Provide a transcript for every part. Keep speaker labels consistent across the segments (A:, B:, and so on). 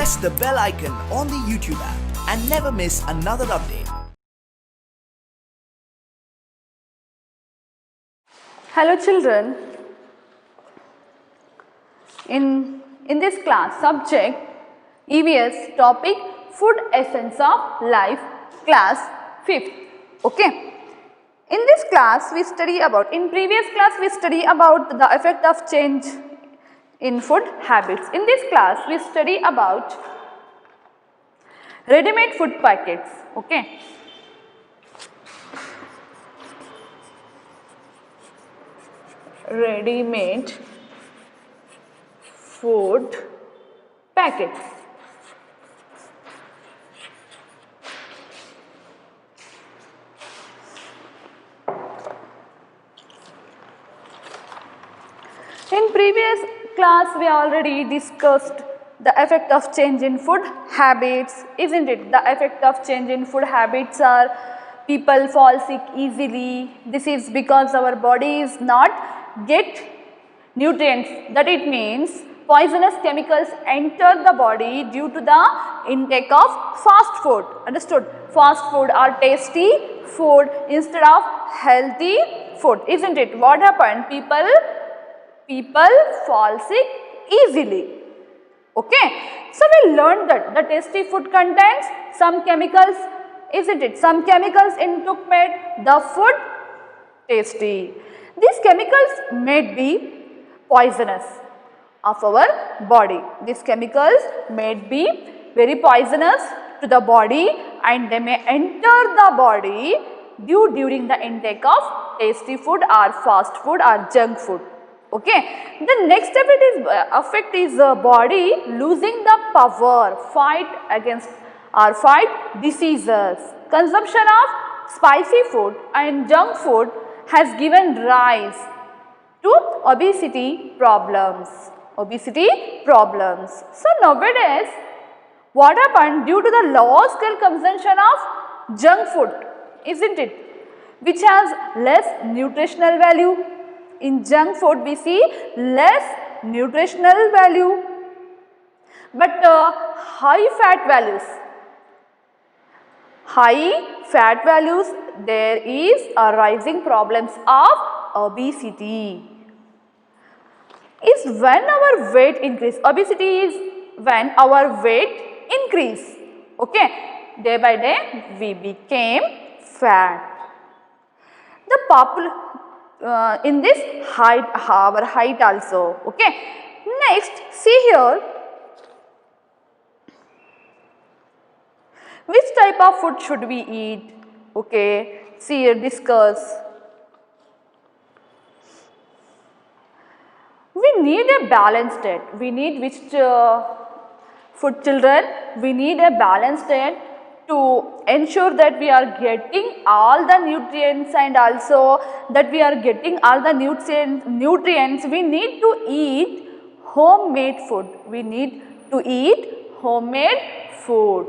A: press the bell icon on the YouTube app and never miss another update.
B: Hello children, in this class subject EVS topic food essence of life, class 5th. Okay. In this class we study about, in previous class we study about the effect of change in food habits. In this class we study about ready-made food packets. Okay. Ready-made food packets. In previous class we already discussed the effect of change in food habits, isn't it? The effect of change in food habits are people fall sick easily. This is because our body is not get nutrients, that it means poisonous chemicals enter the body due to the intake of fast food. Understood? Fast food or tasty food instead of healthy food, isn't it? What happened? People fall sick easily. Okay. So we learned that the tasty food contains some chemicals, isn't it? Some chemicals intook made the food tasty. These chemicals may be poisonous of our body. These chemicals may be very poisonous to the body and they may enter the body during the intake of tasty food or fast food or junk food. Okay. The next effect is body losing the power, fight against or fight diseases. Consumption of spicy food and junk food has given rise to obesity problems. Obesity problems. So nowadays, what happened due to the low scale consumption of junk food, isn't it? Which has less nutritional value. In junk food we see less nutritional value, but high fat values, there is a rising problems of obesity. Is when our weight increase. Obesity is when our weight increase. Okay. Day by day we became fat. In this height, our height also. Okay. Next, see here. Which type of food should we eat? Okay. See here, discuss. We need a balanced diet. We need which food, children? We need a balanced diet to ensure that we are getting all the nutrients and also that we are getting all the nutrients. We need to eat homemade food. We need to eat homemade food.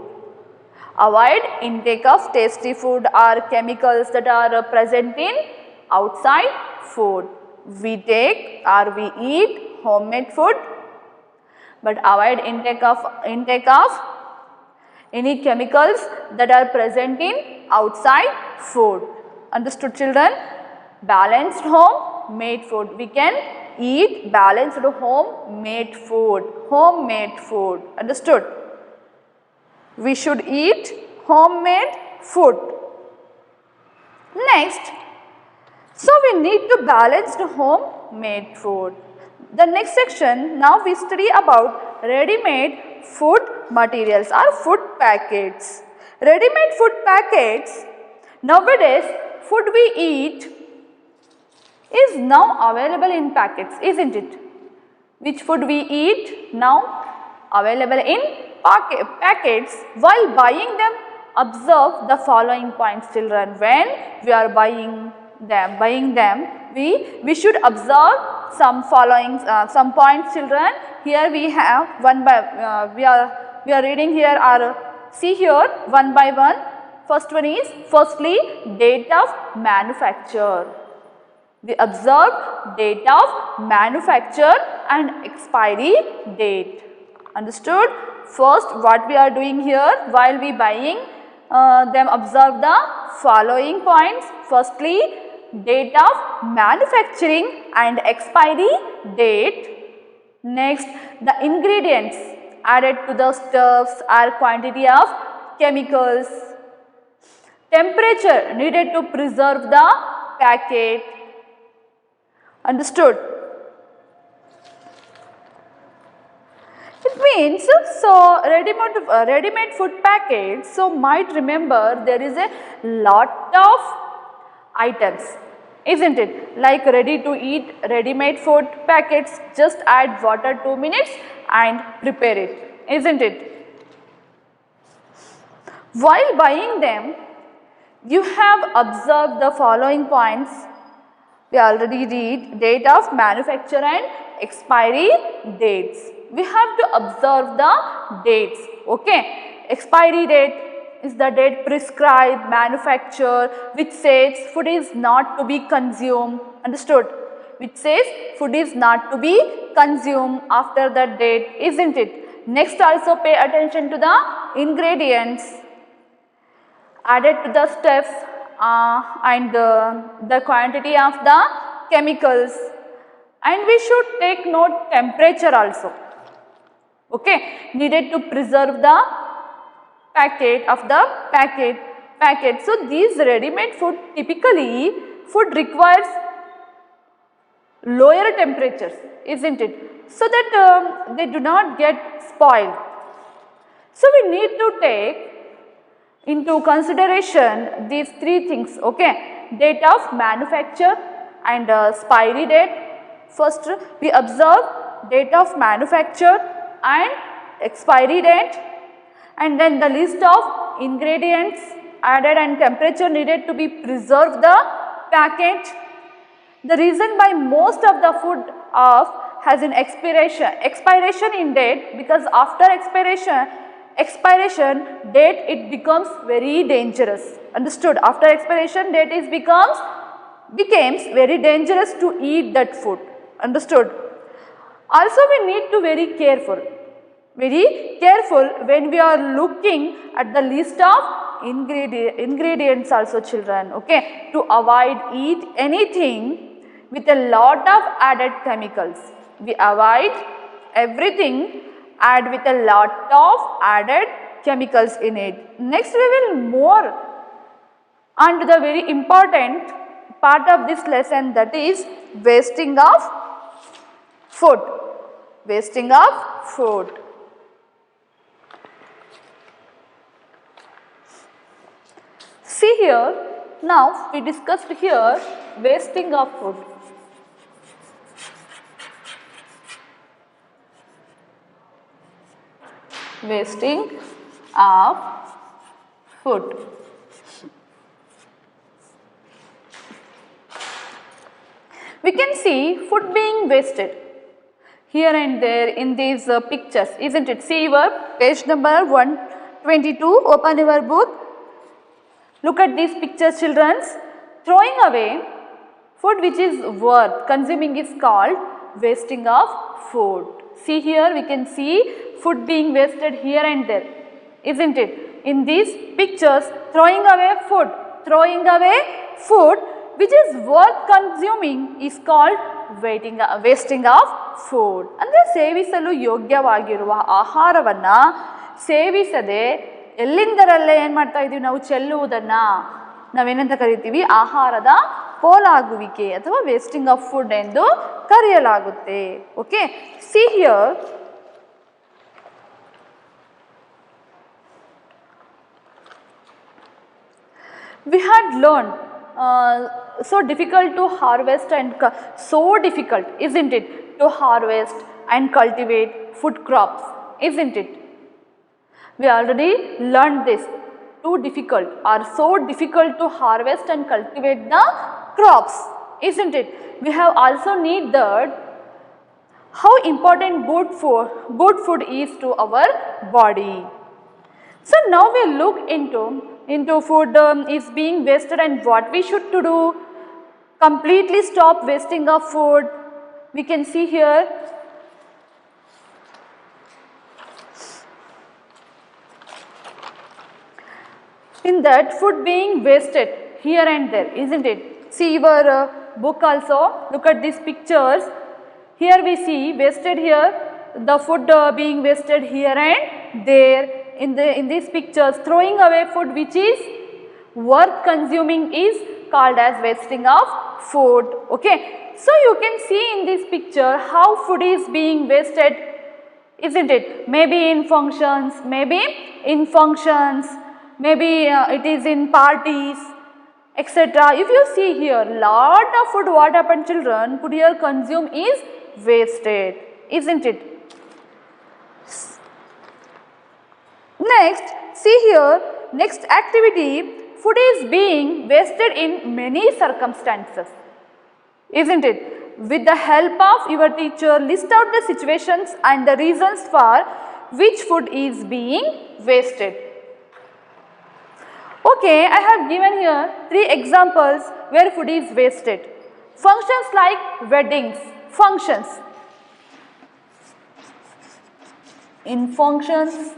B: Avoid intake of tasty food or chemicals that are present in outside food. We take or we eat homemade food, but avoid intake of any chemicals that are present in outside food. Understood, children? Balanced home-made food. We can eat balanced home-made food. Homemade food. Understood? We should eat homemade food. Next, so we need to balance the homemade food. The next section, now we study about ready-made food materials or food packets. Ready-made food packets, nowadays food we eat is now available in packets, isn't it? Which food we eat now available in packets. While buying them, observe the following points, children. When we are buying them, we should observe some points, children. Here we have we are reading here or see here one by one. First one is firstly date of manufacture. We observe date of manufacture and expiry date. Understood? First, what we are doing here while we buying them, observe the following points. Firstly, date of manufacturing and expiry date. Next, the ingredients added to the stuffs or quantity of chemicals. Temperature needed to preserve the packet. Understood? It means, so ready-made food packets, so might remember there is a lot of items, isn't it? Like ready to eat ready-made food packets, just add water 2 minutes and prepare it, isn't it? While buying them, you have observed the following points. We already read date of manufacture and expiry dates. We have to observe the dates, okay. Expiry date is the date prescribed, manufacture, which says food is not to be consumed, understood, which says food is not to be consumed after that date, isn't it? Next, also pay attention to the ingredients added to the stuffs and the quantity of the chemicals, and we should take note temperature also, okay, needed to preserve the packet of the packet. So, these ready-made food, typically food requires lower temperatures, isn't it, so that they do not get spoiled. So, we need to take into consideration these three things, okay, date of manufacture and expiry date. First, we observe date of manufacture and expiry date, and then the list of ingredients added and temperature needed to be preserve the packet. The reason why most of the food has an expiration in date, because after expiration date it becomes very dangerous, understood. After expiration date it becomes very dangerous to eat that food, understood. Also, we need to very careful when we are looking at the list of ingredients also, children, okay, to avoid eat anything with a lot of added chemicals. We avoid everything add with a lot of added chemicals in it. Next, we will more on to the very important part of this lesson, that is wasting of food. Wasting of food. See here, now we discussed here wasting of food. Wasting of food. We can see food being wasted here and there in these pictures, isn't it? See your page number 122, open your book. Look at these pictures, children. Throwing away food which is worth consuming is called wasting of food. See here, we can see food being wasted here and there, isn't it? In these pictures, throwing away food which is worth consuming is called wasting of food. ಅಂದರೆ ಸೇವಿಸಲು ಯೋಗ್ಯವಾಗಿರುವ ಆಹಾರವನ್ನು ಸೇವಿಸದೆ ಎಲ್ಲಿಂದರಲ್ಲೇ ಏನು ಮಾಡ್ತಾ ಇದ್ದೀವಿ ನಾವು, ಚೆಲ್ಲುವುದನ್ನು ನಾವೇನಂತ ಕರಿತೀವಿ, ಆಹಾರದ ಪೋಲಾಗುವಿಕೆ ಅಥವಾ ವೇಸ್ಟಿಂಗ್ ಆಫ್ ಫುಡ್ ಎಂದು ಕರೆಯಲಾಗುತ್ತೆ. Okay, see here, we had learned so difficult to harvest and so difficult, isn't it, to harvest and cultivate food crops, isn't it? We already learned this. Too difficult or so difficult to harvest and cultivate the crops, isn't it? We have also need that how important good food is to our body. So now we look into food is being wasted and what we should to do. Completely stop wasting of food. We can see here in that food being wasted here and there, isn't it? See your book also, look at these pictures. Here we see wasted here, the food being wasted here and there. In these pictures, throwing away food which is worth consuming is called as wasting of food. Okay. So you can see in this picture how food is being wasted, isn't it? Maybe in functions, maybe it is in parties, etc. If you see here, lot of food what happened children could here consume is wasted, isn't it? Next, see here, next activity, food is being wasted in many circumstances, isn't it? With the help of your teacher, list out the situations and the reasons for which food is being wasted. Okay, I have given here 3 examples where food is wasted. Functions like weddings, functions. In functions,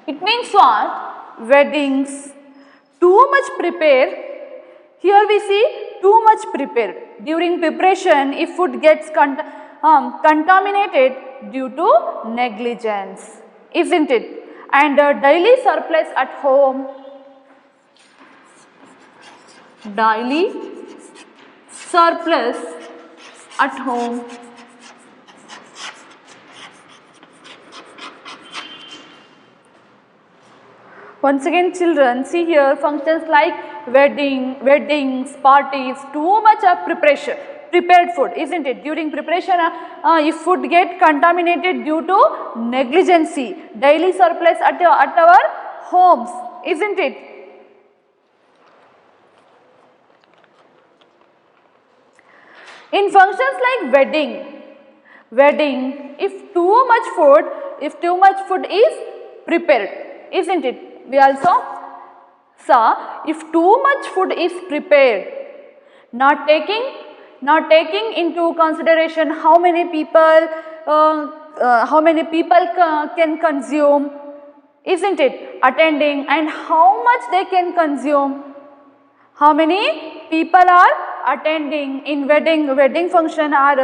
B: it means what? Weddings. Too much prepared. Here we see too much prepared. During preparation, if food gets contaminated due to negligence, isn't it? And daily surplus at home. Daily surplus at home. Once again children, see here functions like weddings, parties, too much of prepared food, isn't it? During preparation, if food get contaminated due to negligence, daily surplus at our homes, isn't it? In functions like wedding, if too much food is prepared, isn't it? We also saw if too much food is prepared, not taking into consideration how many people can consume, isn't it? Attending and how much they can consume, how many people are attending in wedding function are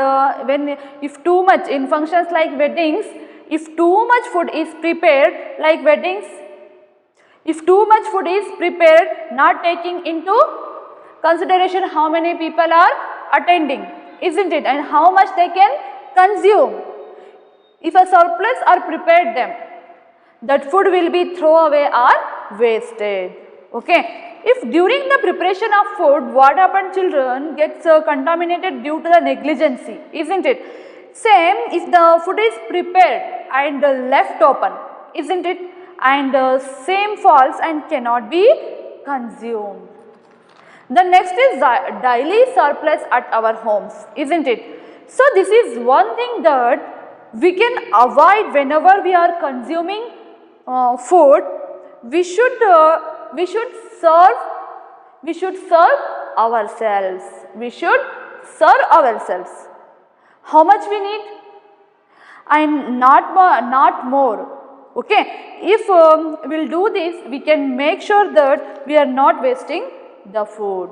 B: if too much in functions like weddings, if too much food is prepared like weddings. If too much food is prepared, not taking into consideration how many people are attending, isn't it? And how much they can consume. If a surplus are prepared them, that food will be thrown away or wasted. Okay. If during the preparation of food, what happened children gets contaminated due to the negligence, isn't it? Same if the food is prepared and left open, isn't it? And same falls and cannot be consumed. The next is daily surplus at our homes, isn't it? So this is one thing that we can avoid whenever we are consuming food. We should serve ourselves. We should serve ourselves. How much we need? And not more. Okay, if we'll do this, we can make sure that we are not wasting the food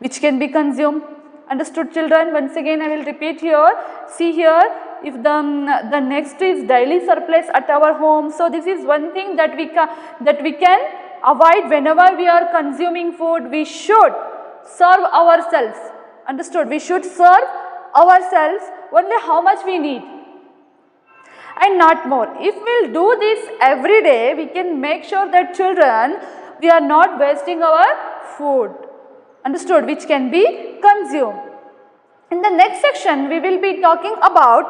B: which can be consumed. Understood children? Once again I will repeat here. See here, if the next is daily surplus at our home. So this is one thing that we can avoid whenever we are consuming food. We should serve ourselves. Understood? We should serve ourselves only how much we need and not more. If we will do this every day, we can make sure that children, we are not wasting our food, understood, which can be consumed. In the next section, we will be talking about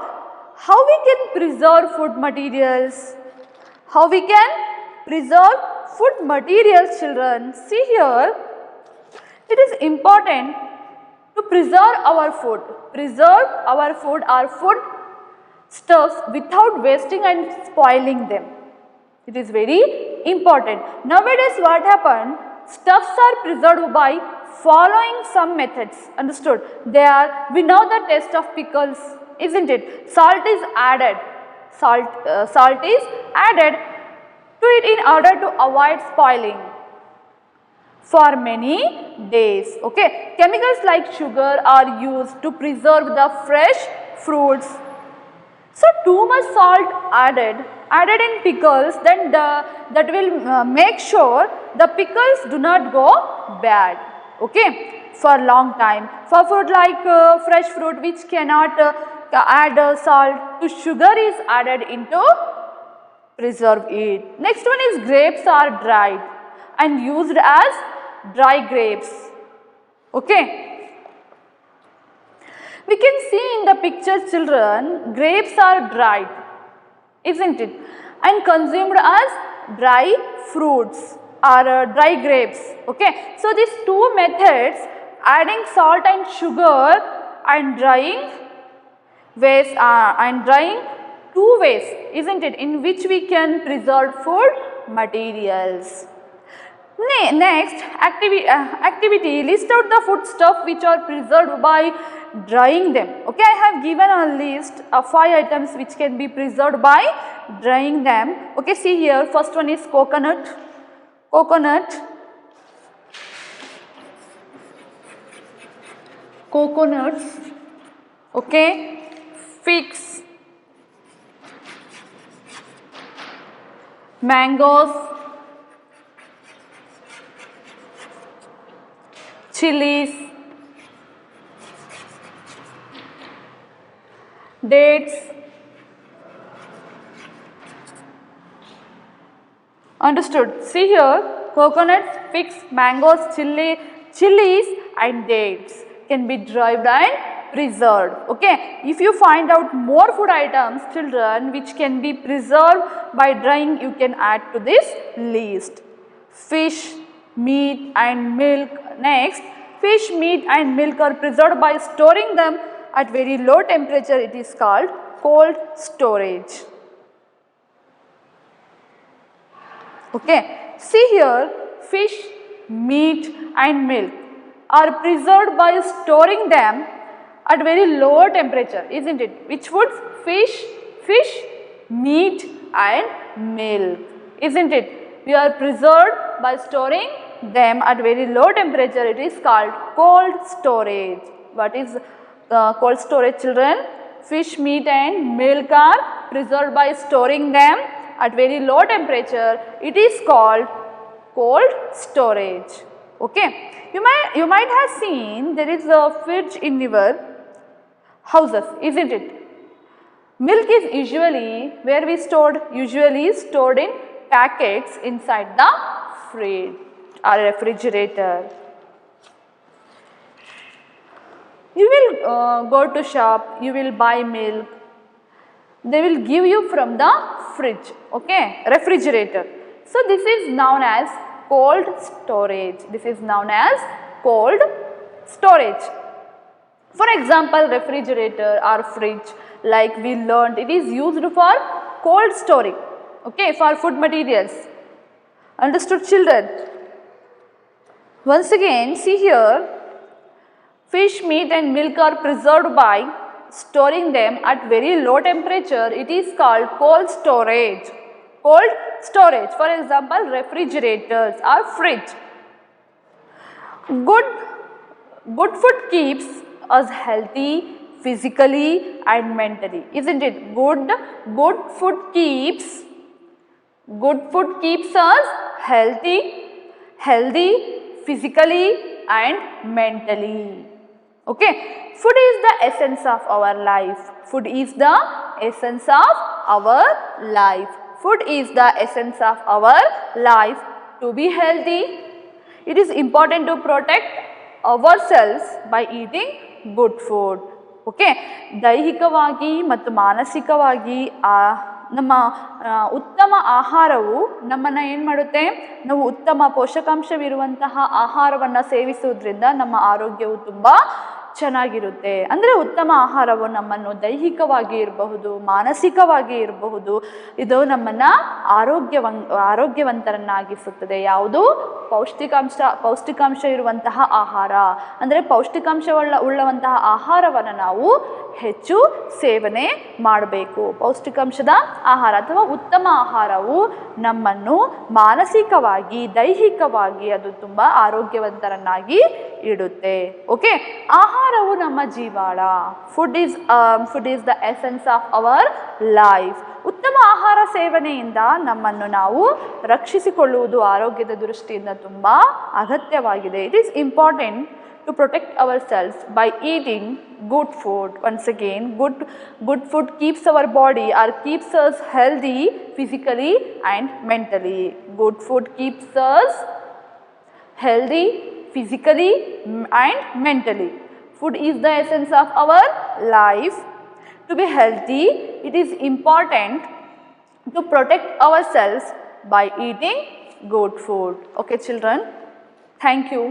B: how we can preserve food materials. How we can preserve food materials children. See here, it is important to preserve our food. Preserve our food, stuffs without wasting and spoiling them. It is very important. Nowadays what happened? Stuffs are preserved by following some methods. Understood? We know the taste of pickles, isn't it? Salt is added. Salt is added to it in order to avoid spoiling for many days. Okay, chemicals like sugar are used to preserve the fresh fruits. So too much salt added in pickles, then that will make sure the pickles do not go bad. Okay, for long time. For food like fresh fruit which cannot add salt, to sugar is added into preserve it. Next one is grapes are dried and used as dry grapes. Okay, we can see in the picture, children, grapes are dried, isn't it, and consumed as dry fruits or dry grapes. Okay, so these two methods, adding salt and sugar and drying ways and drying, two ways, isn't it, in which we can preserve food materials. Next activity, list out the food stuff which are preserved by drying them. Okay, I have given a list of 5 items which can be preserved by drying them. Okay, see here, first one is coconut, coconuts, okay, figs, mangoes, chilies, dates. Understood? See here, coconuts, figs, mangoes, chilies and dates can be dried and preserved. Okay, if you find out more food items, children, which can be preserved by drying, you can add to this list. Fish, meat and milk. Next, fish, meat and milk are preserved by storing them at very low temperature. It is called cold storage. Okay, see here, fish, meat and milk are preserved by storing them at very low temperature, isn't it? Which foods? Fish, meat and milk, isn't it? We are preserved by storing them at very low temperature. It is called cold storage. What is cold storage, children? Fish, meat and milk are preserved by storing them at very low temperature. It is called cold storage. Okay, you might have seen there is a fridge in your houses, isn't it? Milk is usually stored in packets inside the fridge or refrigerator. You will go to shop, you will buy milk. They will give you from the fridge, okay, refrigerator. So this is known as cold storage. This is known as cold storage. For example, refrigerator or fridge, like we learned, it is used for cold storing, okay, for food materials. Understood, children? Once again, see here, fish, meat and milk are preserved by storing them at very low temperature. It is called cold storage. Cold storage. For example, refrigerators or fridge. Good food keeps us healthy physically and mentally, isn't it? Good food keeps us healthy physically and mentally. Okay, food is the essence of our life. Food is the essence of our life. Food is the essence of our life. To be healthy, it is important to protect ourselves by eating good food. Okay, ದೈಹಿಕವಾಗಿ ಮತ್ತು ಮಾನಸಿಕವಾಗಿ ನಮ್ಮ ಉತ್ತಮ ಆಹಾರವು ನಮ್ಮನ್ನು ಏನು ಮಾಡುತ್ತೆ, ನಾವು ಉತ್ತಮ ಪೋಷಕಾಂಶವಿರುವಂತಹ ಆಹಾರವನ್ನು ಸೇವಿಸುವುದರಿಂದ ನಮ್ಮ ಆರೋಗ್ಯವು ತುಂಬ ಚೆನ್ನಾಗಿರುತ್ತೆ. ಅಂದರೆ ಉತ್ತಮ ಆಹಾರವು ನಮ್ಮನ್ನು ದೈಹಿಕವಾಗಿ ಇರಬಹುದು, ಮಾನಸಿಕವಾಗಿ ಇರಬಹುದು, ಇದು ನಮ್ಮನ್ನು ಆರೋಗ್ಯವಂತರನ್ನಾಗಿಸುತ್ತದೆ. ಯಾವುದು? ಪೌಷ್ಟಿಕಾಂಶ ಇರುವಂತಹ ಆಹಾರ. ಅಂದರೆ ಉಳ್ಳವಂತಹ ಆಹಾರವನ್ನು ನಾವು ಹೆಚ್ಚು ಸೇವನೆ ಮಾಡಬೇಕು. ಪೌಷ್ಟಿಕಾಂಶದ ಆಹಾರ ಅಥವಾ ಉತ್ತಮ ಆಹಾರವು ನಮ್ಮನ್ನು ಮಾನಸಿಕವಾಗಿ, ದೈಹಿಕವಾಗಿ ಅದು ತುಂಬ ಆರೋಗ್ಯವಂತರನ್ನಾಗಿ ಇಡುತ್ತೆ. ಓಕೆ, ಆಹಾರವು ನಮ್ಮ ಜೀವಾಳ. Food is the essence of our life. ಉತ್ತಮ ಆಹಾರ ಸೇವನೆಯಿಂದ ನಮ್ಮನ್ನು ನಾವು ರಕ್ಷಿಸಿಕೊಳ್ಳುವುದು ಆರೋಗ್ಯದ ದೃಷ್ಟಿಯಿಂದ ತುಂಬ ಅಗತ್ಯವಾಗಿದೆ. It is important to protect ourselves by eating good food. Once again, good food keeps our body or keeps us healthy physically and mentally. Good food keeps us healthy physically and mentally. Food is the essence of our life. To be healthy, it is important to protect ourselves by eating good food. Okay children, thank you.